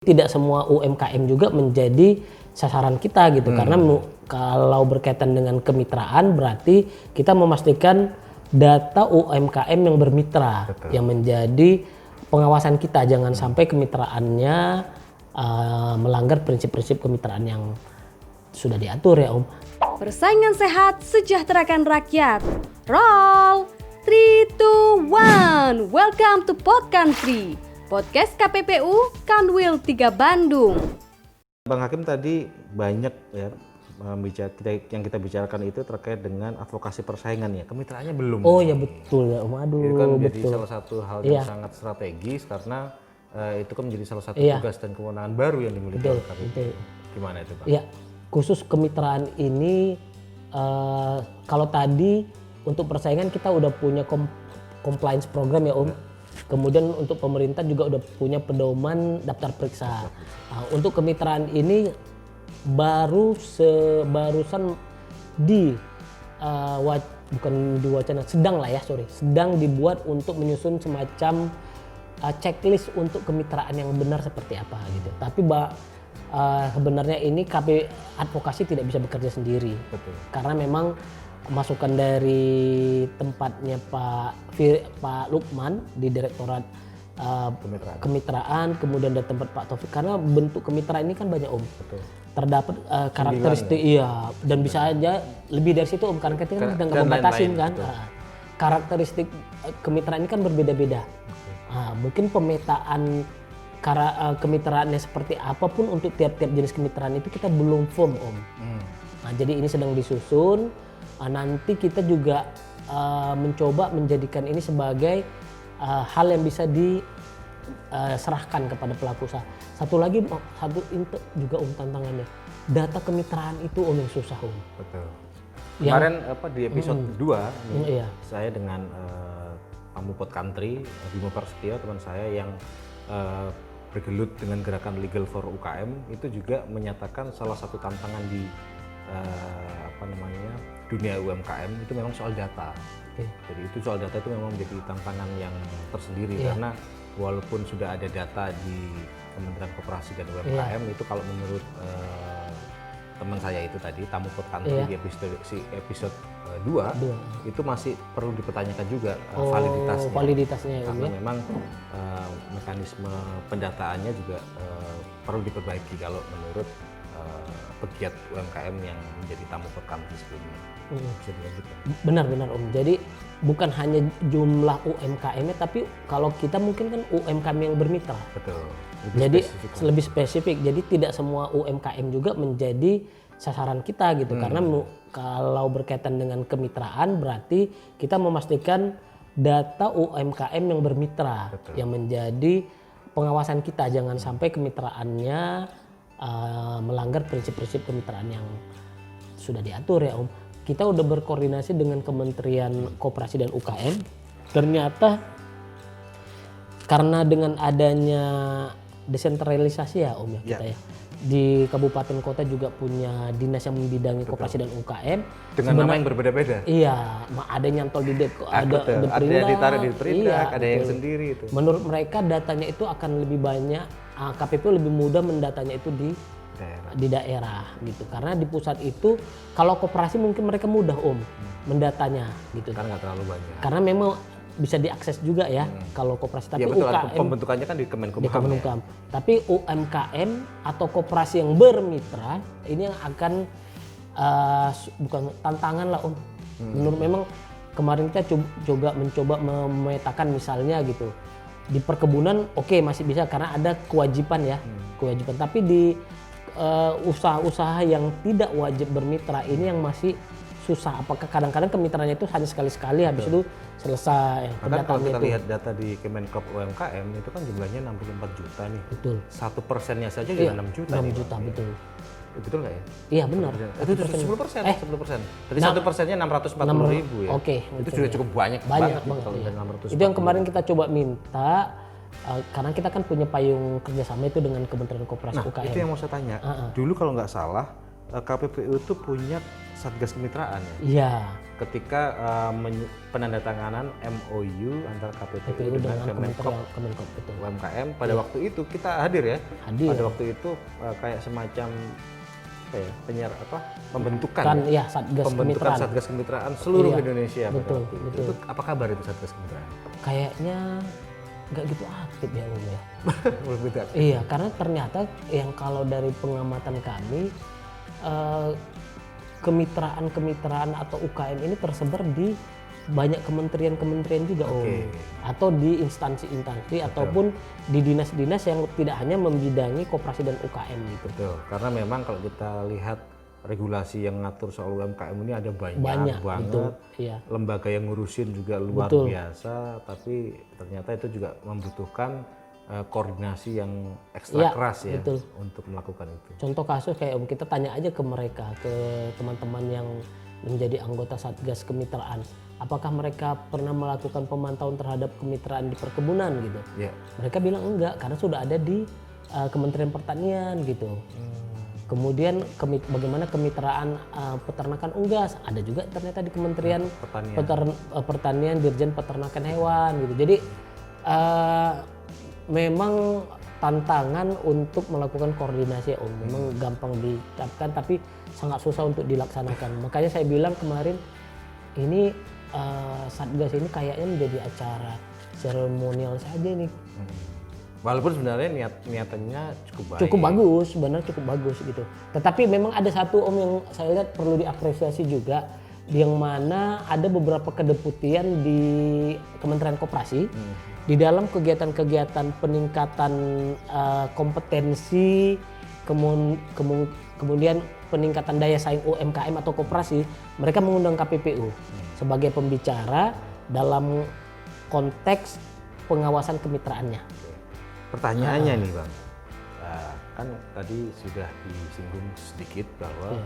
Tidak semua UMKM juga menjadi sasaran kita gitu, karena kalau berkaitan dengan kemitraan berarti kita memastikan data UMKM yang bermitra. Betul. Yang menjadi pengawasan kita, jangan sampai kemitraannya melanggar prinsip-prinsip kemitraan yang sudah diatur ya Om. Persaingan sehat, sejahterakan rakyat. Roll 3, 2, 1. Welcome to Pod Country. Podcast KPPU Kanwil 3 Bandung. Bang Hakim tadi banyak ya yang kita bicarakan itu terkait dengan advokasi persaingan ya. Kemitraannya belum. Oh ya betul ya Om. Aduh, itu kan menjadi betul. salah satu hal yang sangat strategis karena itu kan menjadi salah satu tugas dan kewenangan baru yang dimiliki oleh KPPU. Gimana itu Bang? Ya, khusus kemitraan ini kalau tadi untuk persaingan kita udah punya compliance program ya Om. Kemudian untuk pemerintah juga udah punya pedoman daftar periksa. Nah, untuk kemitraan ini barusan sedang dibuat untuk menyusun semacam checklist untuk kemitraan yang benar seperti apa gitu. Tapi sebenarnya ini KP advokasi tidak bisa bekerja sendiri. Betul. Karena memang masukan dari tempatnya Pak Lukman di Direktorat Kemitraan, kemudian dari tempat Pak Taufik, karena bentuk kemitraan ini kan banyak Om. Betul. Terdapat karakteristik dan bisa aja lebih dari situ Om, karena kita kan sedang membatasin kan. Karakteristik kemitraan ini kan berbeda-beda. Mungkin pemetaan kemitraannya seperti apapun untuk tiap-tiap jenis kemitraan itu kita belum firm Om. Nah, jadi ini sedang disusun. Nanti kita juga mencoba menjadikan ini sebagai hal yang bisa diserahkan kepada pelaku usaha. Satu juga Om tantangannya, data kemitraan itu Om yang susah Om. Betul. Kemarin di episode 2 saya dengan tamu Pod Country, Bimo Prasetyo, teman saya yang bergelut dengan gerakan Legal for UKM, itu juga menyatakan salah satu tantangan di dunia UMKM itu memang soal data. Jadi itu soal data itu memang menjadi tantangan yang tersendiri karena walaupun sudah ada data di Kementerian Koperasi dan UMKM itu kalau menurut teman saya itu tadi tamu Pod Country di episode 2 itu masih perlu dipertanyakan juga validitasnya karena memang mekanisme pendataannya juga perlu diperbaiki kalau menurut pegiat UMKM yang menjadi tamu Pod Country sebelumnya. Bisa dilanjutkan. Benar Om. Jadi bukan hanya jumlah UMKM-nya, tapi kalau kita mungkin kan UMKM yang bermitra. Betul. Lebih spesifik. Jadi tidak semua UMKM juga menjadi sasaran kita gitu. Karena kalau berkaitan dengan kemitraan berarti kita memastikan data UMKM yang bermitra. Betul. Yang menjadi pengawasan kita, jangan sampai kemitraannya melanggar prinsip-prinsip kemitraan yang sudah diatur ya Om. Kita udah berkoordinasi dengan Kementerian Koperasi dan UKM. Ternyata karena dengan adanya desentralisasi ya Om kita ya. Di kabupaten kota juga punya dinas yang membidangi koperasi dan UKM. Dengan nama yang berbeda-beda. Iya, ada yang nyantol di ada ditaruh di Perindak, ada yang sendiri itu. Menurut mereka datanya itu akan lebih banyak, KPPU lebih mudah mendatanya itu di daerah gitu. Karena di pusat itu kalau koperasi mungkin mereka mudah Om mendatanya gitu. Karena nggak terlalu banyak. Karena memang bisa diakses juga ya kalau koperasi, tapi betul, UKM pembentukannya kan di Kemenkumham. Tapi UMKM atau koperasi yang bermitra ini yang akan bukan tantangan lah Om. Menurut memang kemarin kita juga mencoba memetakan misalnya gitu di perkebunan masih bisa karena ada kewajiban ya kewajiban, tapi di usaha-usaha yang tidak wajib bermitra ini yang masih susah. Apakah kadang-kadang kemitraannya itu hanya sekali-sekali habis itu selesai. Bahkan kalau kita lihat data di Kemenkop UMKM itu kan jumlahnya 64 juta nih. Betul. 1%-nya saja juga 6 juta. 6 juta betul. Betul nggak ya? Iya benar. Itu 10%. 10%. Jadi 1%-nya 640 ribu ya. Itu sudah cukup banyak banget. Kalau iya. Itu yang kemarin kita coba minta. Karena kita kan punya payung kerjasama itu dengan Kementerian Koperasi UKM. Itu yang mau saya tanya. Dulu kalau nggak salah KPPU itu punya Satgas Kemitraan ya? Iya. Ketika penandatanganan MOU antara KPPU dengan Kemenkop UMKM pada waktu itu kita hadir ya. Pada waktu itu kayak semacam pembentukan Satgas Kemitraan seluruh Indonesia. Betul. Itu apa kabar itu Satgas Kemitraan? Kayaknya nggak gitu aktif ya Om ya. Lebih aktif. Iya, karena ternyata yang kalau dari pengamatan kami kemitraan atau UKM ini tersebar di banyak kementerian juga atau di instansi-instansi ataupun di dinas-dinas yang tidak hanya membidangi koperasi dan UKM gitu. Betul, karena memang kalau kita lihat regulasi yang ngatur soal UMKM ini ada banyak banget. Betul, iya. Lembaga yang ngurusin juga luar biasa, tapi ternyata itu juga membutuhkan koordinasi yang ekstra keras ya untuk melakukan itu. Contoh kasus kayak Om, kita tanya aja ke mereka, ke teman-teman yang menjadi anggota Satgas Kemitraan, apakah mereka pernah melakukan pemantauan terhadap kemitraan di perkebunan gitu? Mereka bilang enggak, karena sudah ada di Kementerian Pertanian gitu. Kemudian bagaimana kemitraan peternakan unggas, ada juga ternyata di Kementerian Pertanian, Dirjen Peternakan Hewan gitu. Jadi memang tantangan untuk melakukan koordinasi Om, memang gampang diucapkan tapi sangat susah untuk dilaksanakan. Makanya saya bilang kemarin ini Satgas ini kayaknya menjadi acara seremonial saja nih. Walaupun sebenarnya niatannya cukup baik. Sebenarnya cukup bagus gitu. Tetapi memang ada satu Om yang saya lihat perlu diapresiasi juga, yang mana ada beberapa kedeputian di Kementerian Koperasi di dalam kegiatan-kegiatan peningkatan kompetensi, kemudian peningkatan daya saing UMKM atau koperasi, mereka mengundang KPPU sebagai pembicara dalam konteks pengawasan kemitraannya. Pertanyaannya nih Bang, kan tadi sudah disinggung sedikit bahwa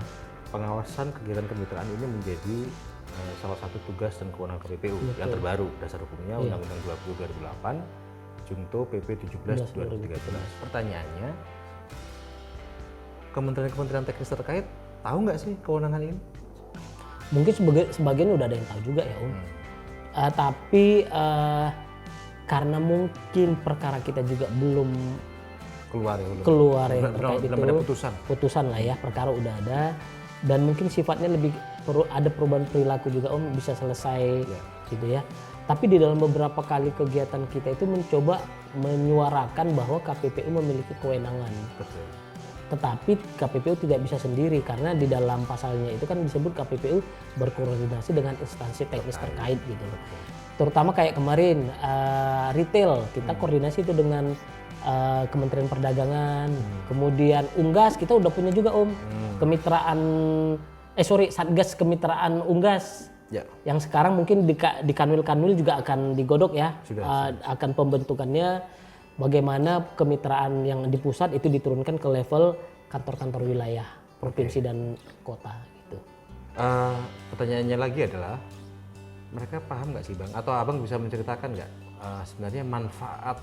pengawasan kegiatan kemitraan ini menjadi salah satu tugas dan kewenangan KPPU yang terbaru. Dasar hukumnya Undang-Undang 20 2008, Junto PP 17 2013. Pertanyaannya, kementerian-kementerian teknis terkait tahu nggak sih kewenangan ini? Mungkin sebagian udah ada yang tahu juga ya Om. Tapi karena mungkin perkara kita juga belum keluar yang terkait itu, ada putusan lah ya, perkara udah ada. Dan mungkin sifatnya lebih perlu ada perubahan perilaku juga Om, bisa selesai gitu ya. Tapi di dalam beberapa kali kegiatan kita itu mencoba menyuarakan bahwa KPPU memiliki kewenangan. Betul. Tetapi KPPU tidak bisa sendiri karena di dalam pasalnya itu kan disebut KPPU berkoordinasi dengan instansi teknis terkait gitu. Terutama kayak kemarin retail, kita koordinasi itu dengan Kementerian Perdagangan, kemudian Unggas kita udah punya juga Om, Satgas Kemitraan Unggas, yang sekarang mungkin di Kanwil juga akan digodok ya, akan pembentukannya bagaimana kemitraan yang di pusat itu diturunkan ke level kantor-kantor wilayah, provinsi dan kota gitu. Pertanyaannya lagi adalah, mereka paham nggak sih Bang, atau Abang bisa menceritakan nggak sebenarnya manfaat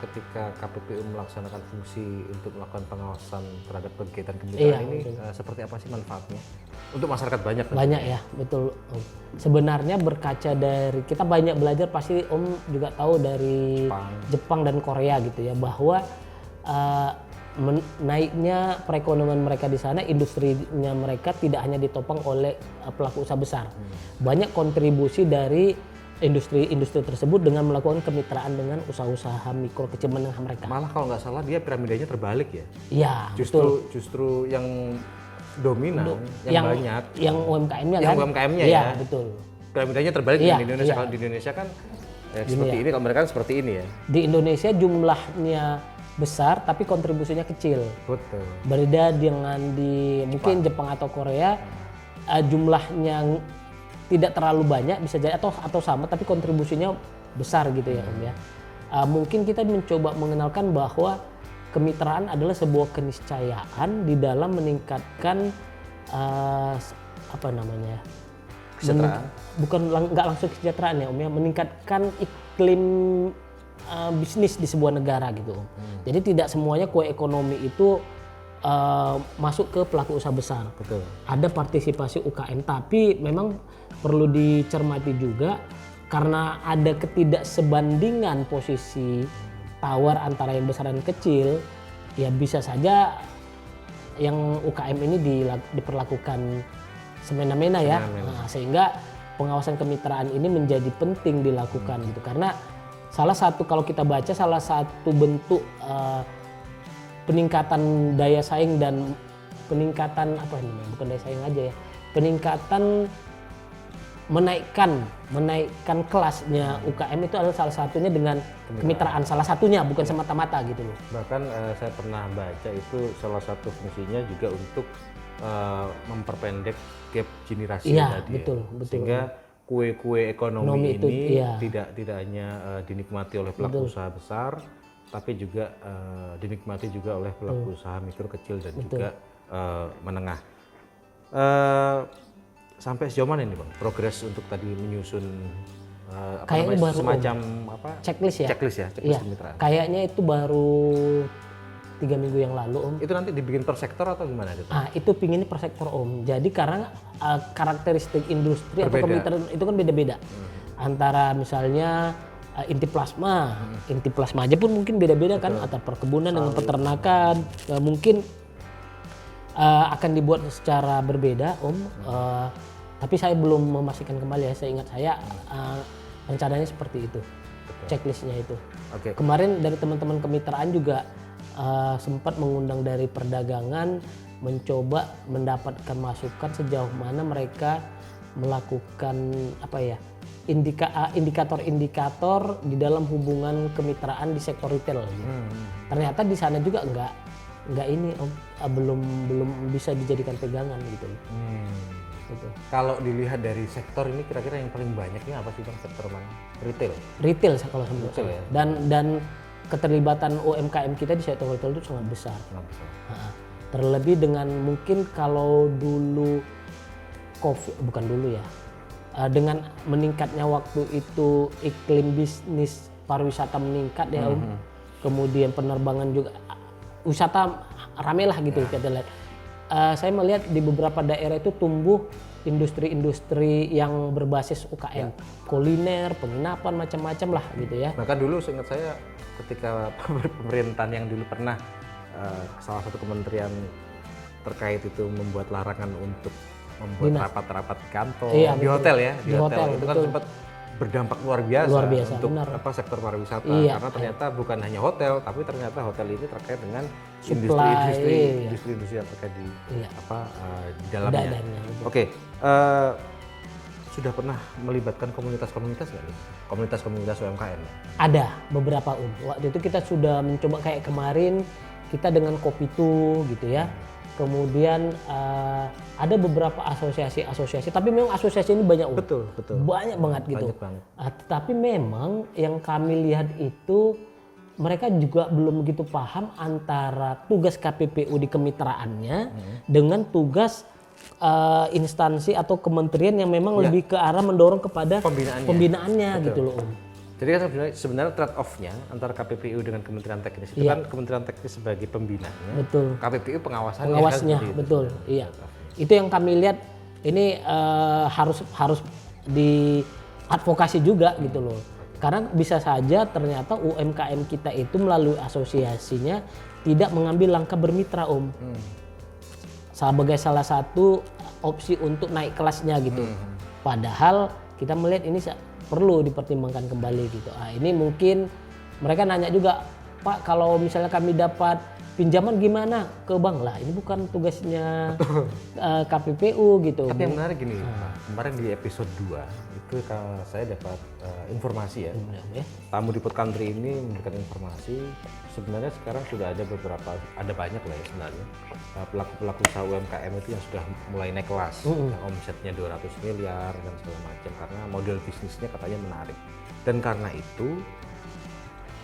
ketika KPPU melaksanakan fungsi untuk melakukan pengawasan terhadap kegiatan kemitraan ini, seperti apa sih manfaatnya untuk masyarakat banyak? Banyak ya, betul Om. Sebenarnya berkaca dari, kita banyak belajar pasti Om juga tahu dari Jepang dan Korea gitu ya, bahwa naiknya perekonomian mereka di sana, industrinya mereka tidak hanya ditopang oleh pelaku usaha besar. Banyak kontribusi dari industri tersebut dengan melakukan kemitraan dengan usaha-usaha mikro kecil menengah mereka. Malah kalau nggak salah dia piramidanya terbalik ya? Iya, Justru yang dominan, yang banyak. Yang UMKM-nya kan? Yang UMKM-nya ya? Betul. Piramidanya terbalik di Indonesia. Kalau di Indonesia kan seperti ini, kalau mereka kan seperti ini ya? Di Indonesia jumlahnya besar tapi kontribusinya kecil. Betul. Berbeda dengan mungkin Jepang atau Korea, jumlahnya tidak terlalu banyak bisa jadi atau sama tapi kontribusinya besar gitu ya Om ya. Mungkin kita mencoba mengenalkan bahwa kemitraan adalah sebuah keniscayaan di dalam meningkatkan kesejahteraan. Nggak langsung kesejahteraan ya Om ya, meningkatkan iklim bisnis di sebuah negara gitu Om. Jadi tidak semuanya kue ekonomi itu masuk ke pelaku usaha besar. Betul. Ada partisipasi UKM, tapi memang perlu dicermati juga karena ada ketidaksebandingan posisi tawar antara yang besar dan kecil, ya bisa saja yang UKM ini diperlakukan semena-mena ya. Nah, sehingga pengawasan kemitraan ini menjadi penting dilakukan gitu, karena salah satu, kalau kita baca, salah satu bentuk peningkatan daya saing dan peningkatan apa ini, bukan daya saing aja ya, peningkatan menaikkan kelasnya UKM itu adalah salah satunya dengan kemitraan, salah satunya, bukan semata-mata gitu loh. Bahkan saya pernah baca itu salah satu fungsinya juga untuk memperpendek gap generasi Iya, tadi. betul. Sehingga kue-kue ekonomi itu, ini iya. tidak hanya dinikmati oleh pelaku usaha besar, tapi juga dinikmati juga oleh pelaku usaha mikro, kecil, dan juga menengah. Sampai sejauh mana ini Bang progres untuk tadi menyusun semacam checklist ya? Checklist kemitraan. Kayaknya itu baru 3 minggu yang lalu Om. Itu nanti dibikin per sektor atau gimana gitu? Itu pinginnya per sektor Om. Jadi karena karakteristik industri berbeda, atau kemitraan itu kan beda-beda. Antara misalnya inti plasma aja pun mungkin beda-beda kan, antara perkebunan dengan peternakan, mungkin akan dibuat secara berbeda Om. Tapi saya belum memastikan kembali ya, seingat saya rencananya seperti itu. Checklistnya itu. Kemarin dari teman-teman kemitraan juga sempat mengundang dari perdagangan, mencoba mendapatkan masukan sejauh mana mereka melakukan indikator-indikator di dalam hubungan kemitraan di sektor retail. Ternyata di sana juga enggak ini Om, belum bisa dijadikan pegangan gitu. Gitu. Kalau dilihat dari sektor ini, kira-kira yang paling banyaknya apa sih Bang, sektor mana? Retail kalau menurut saya. Ya? Dan keterlibatan UMKM kita di sektor retail itu sangat besar. Terlebih dengan mungkin kalau dulu bukan dulu ya, dengan meningkatnya waktu itu iklim bisnis pariwisata meningkat ya Om. Kemudian penerbangan juga, wisata rame lah gitu kita lihat. Saya melihat di beberapa daerah itu tumbuh industri-industri yang berbasis UKM, kuliner, penginapan, macam-macam lah gitu ya. Bahkan dulu seingat saya ketika pemerintahan yang dulu pernah salah satu kementerian terkait itu membuat larangan untuk membuat rapat-rapat kantor di hotel ya, di hotel itu kan sempat berdampak luar biasa untuk sektor pariwisata, karena ternyata bukan hanya hotel, tapi ternyata hotel ini terkait dengan industri yang terkait di di dalamnya. Oke, sudah pernah melibatkan komunitas-komunitas nggak nih? Komunitas-komunitas UMKM? Ada beberapa waktu itu kita sudah mencoba, kayak kemarin kita dengan Kopitu gitu ya. Kemudian ada beberapa asosiasi, tapi memang asosiasi ini banyak. Betul. Banyak banget gitu. Tapi memang yang kami lihat itu mereka juga belum begitu paham antara tugas KPPU di kemitraannya dengan tugas instansi atau kementerian yang memang lebih ke arah mendorong kepada pembinaannya gitu loh Om. Jadi kan sebenarnya trade off-nya antara KPPU dengan Kementerian Teknis itu kan Kementerian Teknis sebagai pembinanya, KPPU pengawasnya. Betul. Iya. Itu yang kami lihat ini harus diadvokasi juga gitu loh. Karena bisa saja ternyata UMKM kita itu melalui asosiasinya tidak mengambil langkah bermitra Om. Sebagai salah satu opsi untuk naik kelasnya gitu. Padahal kita melihat ini perlu dipertimbangkan kembali gitu. Ini mungkin mereka nanya juga, Pak, kalau misalnya kami dapat pinjaman gimana ke bank lah? Ini bukan tugasnya KPPU gitu. Tapi yang menarik gini, kemarin di episode 2 itu saya dapat informasi ya. Tamu di Pod Country ini memberikan informasi. Sebenarnya sekarang sudah ada banyak lah ya sebenarnya pelaku-pelaku usaha UMKM itu yang sudah mulai naik kelas, omsetnya 200 miliar dan segala macam, karena model bisnisnya katanya menarik. Dan karena itu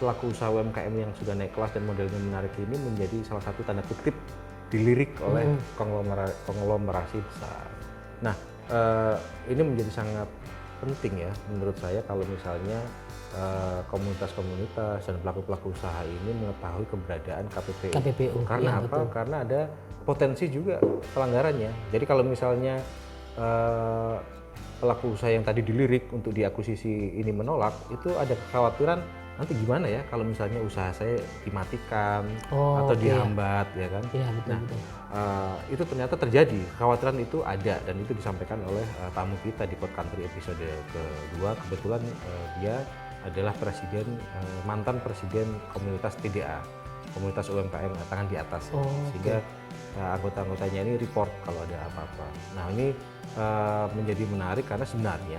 pelaku usaha UMKM yang sudah naik kelas dan modelnya menarik ini menjadi salah satu tanda kutip dilirik oleh konglomerasi besar. Nah, ini menjadi sangat penting ya menurut saya kalau misalnya komunitas-komunitas dan pelaku-pelaku usaha ini mengetahui keberadaan KPPU. KPPU. Karena Ya, apa? betul. Karena ada potensi juga pelanggarannya. Jadi kalau misalnya pelaku usaha yang tadi dilirik untuk diakuisisi ini menolak, itu ada kekhawatiran nanti gimana ya kalau misalnya usaha saya dimatikan atau oke. dihambat, ya kan? Iya, betul, Nah, betul. itu ternyata terjadi, kekhawatiran itu ada dan itu disampaikan oleh tamu kita di Pod Country episode kedua. Kebetulan dia adalah mantan presiden komunitas TDA, komunitas UMKM tangan di atas, Oh, sehingga anggota-anggotanya ini report kalau ada apa-apa. Nah ini menjadi menarik karena sebenarnya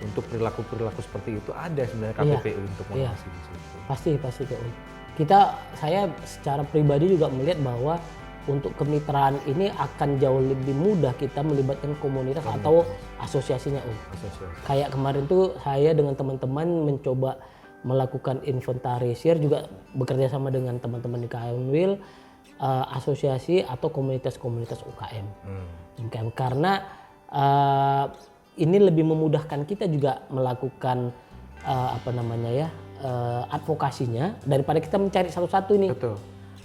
untuk perilaku-perilaku seperti itu ada sebenarnya KPPU untuk mengawasi di situ. Pasti Kak Om. Saya secara pribadi juga melihat bahwa untuk kemitraan ini akan jauh lebih mudah kita melibatkan komunitas atau asosiasinya Om. Asosiasi. Kayak kemarin tuh saya dengan teman-teman mencoba melakukan inventarisir, juga bekerja sama dengan teman-teman di Kanwil, asosiasi atau komunitas-komunitas UKM. UKM karena ini lebih memudahkan kita juga melakukan advokasinya daripada kita mencari satu-satu nih. Betul.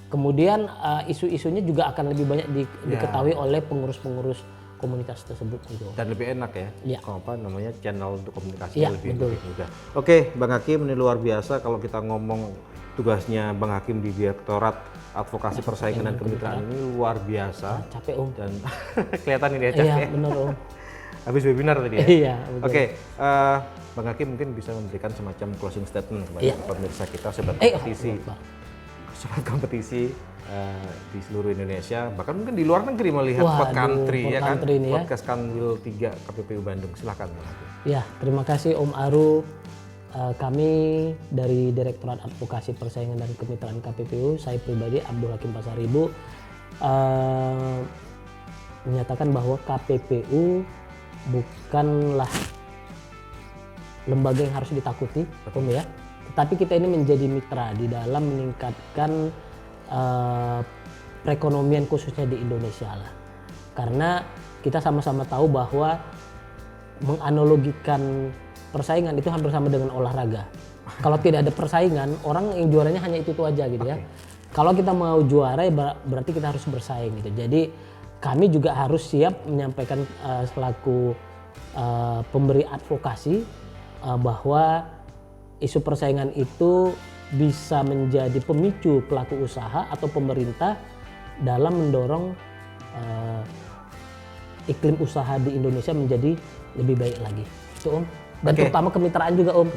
Kemudian isu-isunya juga akan lebih banyak diketahui oleh pengurus-pengurus komunitas tersebut gitu. Dan lebih enak ya, Ya. channel untuk komunikasinya Ya, lebih betul. mudah. Oke, Bang Hakim, ini luar biasa kalau kita ngomong tugasnya Bang Hakim di Direktorat Advokasi Persaingan dan Kemitraan ini luar biasa. Capek Om. Dan kelihatan ini ya Iya capek. benar Om. Habis webinar tadi ya. Iya betul. Oke, Bang Hakim mungkin bisa memberikan semacam closing statement kepada Iya. pemirsa kita sobat kompetisi di seluruh Indonesia, bahkan mungkin di luar negeri melihat Pod Waduh, Country Pod ya kan, Country ini ya. podcast Kanwil 3 KPPU Bandung. Silakan Bang Hakim. Ya, terima kasih Om Aru. Kami dari Direktorat Advokasi Persaingan dan Kemitraan KPPU, saya pribadi Abdul Hakim Pasaribu, menyatakan bahwa KPPU bukanlah lembaga yang harus ditakuti, Om ya. Tetapi kita ini menjadi mitra di dalam meningkatkan perekonomian khususnya di Indonesia lah. Karena kita sama-sama tahu bahwa menganalogikan persaingan itu hampir sama dengan olahraga. Kalau tidak ada persaingan, orang yang juaranya hanya itu aja gitu ya. Kalau kita mau juara ya berarti kita harus bersaing gitu. Jadi kami juga harus siap menyampaikan selaku pemberi advokasi bahwa isu persaingan itu bisa menjadi pemicu pelaku usaha atau pemerintah dalam mendorong iklim usaha di Indonesia menjadi lebih baik lagi. Itu Om. Dan terutama kemitraan juga Om.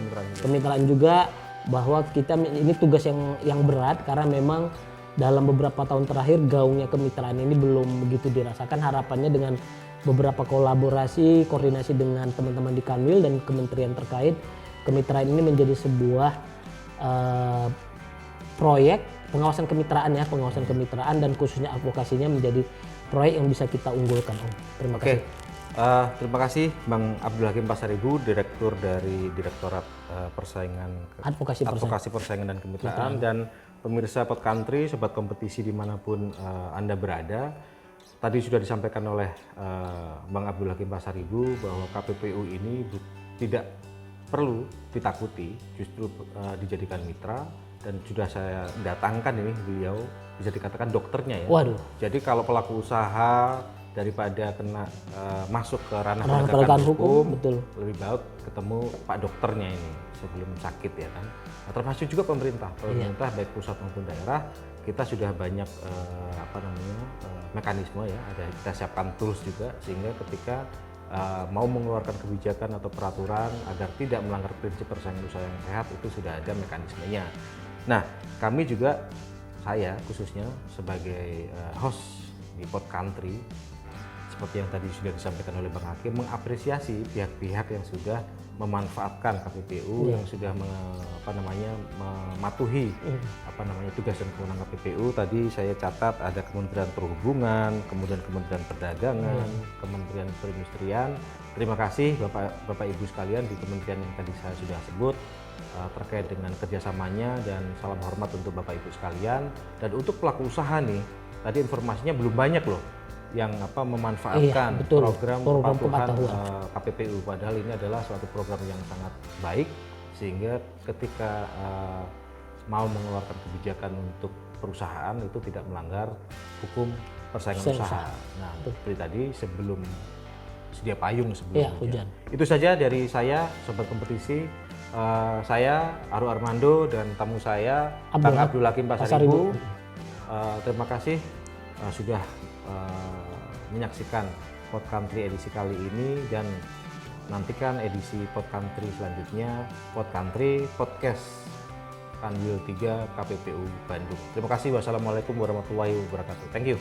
Kemitraan juga bahwa kita ini tugas yang berat karena memang dalam beberapa tahun terakhir gaungnya kemitraan ini belum begitu dirasakan. Harapannya dengan beberapa kolaborasi, koordinasi dengan teman-teman di Kanwil dan kementerian terkait, kemitraan ini menjadi sebuah proyek pengawasan kemitraan dan khususnya advokasinya menjadi proyek yang bisa kita unggulkan Om. Terima kasih. Terima kasih Bang Abdul Hakim Pasaribu, Direktur dari Direktorat Advokasi Persaingan dan Kemitraan, dan pemirsa Pod Country, sobat kompetisi dimanapun Anda berada. Tadi sudah disampaikan oleh Bang Abdul Hakim Pasaribu bahwa KPPU ini tidak perlu ditakuti, justru dijadikan mitra, dan sudah saya datangkan ini beliau bisa dikatakan dokternya ya. Waduh. Jadi kalau pelaku usaha daripada kena masuk ke ranah penegakan hukum, betul. lebih baik ketemu Pak dokternya ini sebelum sakit ya kan. Nah, termasuk juga pemerintah baik pusat maupun daerah, kita sudah banyak mekanisme ya, kita siapkan tools juga sehingga ketika mau mengeluarkan kebijakan atau peraturan agar tidak melanggar prinsip persaingan usaha yang sehat, itu sudah ada mekanismenya. Nah, kami juga, saya khususnya sebagai host di Pod Country, seperti yang tadi sudah disampaikan oleh Bang Hakim, mengapresiasi pihak-pihak yang sudah memanfaatkan KPPU, yang sudah mematuhi tugas dan kewenangan KPPU. Tadi saya catat ada Kementerian Perhubungan, kemudian Kementerian Perdagangan, Kementerian Perindustrian. Terima kasih Bapak Ibu sekalian di kementerian yang tadi saya sudah sebut terkait dengan kerjasamanya, dan salam hormat untuk Bapak Ibu sekalian. Dan untuk pelaku usaha nih, tadi informasinya belum banyak loh yang memanfaatkan program kepatuhan KPPU, padahal ini adalah suatu program yang sangat baik sehingga ketika mau mengeluarkan kebijakan untuk perusahaan itu tidak melanggar hukum persaingan usaha. Nah, seperti tadi sebelum sedia payung sebelumnya. Hujan. Itu saja dari saya, Sobat Kompetisi. Saya Aru Armando dan tamu saya Bang Abdul Hakim Pasaribu. Terima kasih sudah menyaksikan Pod Country edisi kali ini, dan nantikan edisi Pod Country selanjutnya, Pod Country Podcast Kanwil 3 KPPU Bandung. Terima kasih. Wassalamualaikum warahmatullahi wabarakatuh. Thank you.